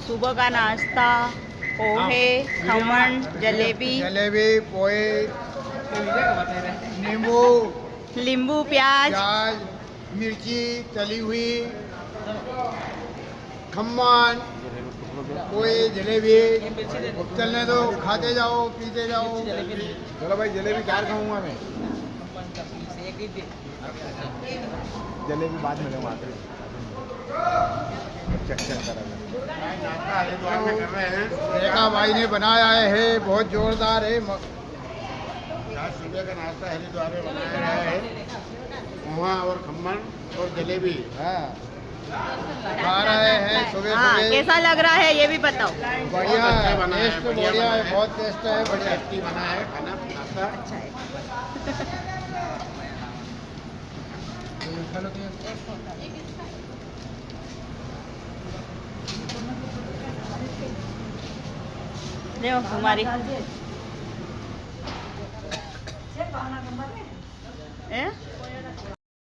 सुबह का नाश्ता, पोहे, खमण, जलेबी, पोहे, नींबू, प्याज, मिर्ची तली हुई, खम्मन, पोहे, जलेबी। चलने दो, खाते जाओ, पीते जाओ। चलो भाई, जलेबी कार खाऊंगा मैं। जलेबी बाद में लूँगा। देखा भाई ने बनाया है, बहुत जोरदार है। सुबह का नाश्ता हरिद्वार में बनाया है, पोहा और खम्मन और जलेबी। हाँ, खा रहे हैं सुबह सुबह। कैसा लग रहा है ये भी बताओ। बढ़िया है, टेस्ट बढ़िया है, बहुत टेस्ट है, बढ़िया टेस्टी बना है खाना नाश्ता। अच्छा है। देखो तुम्हारी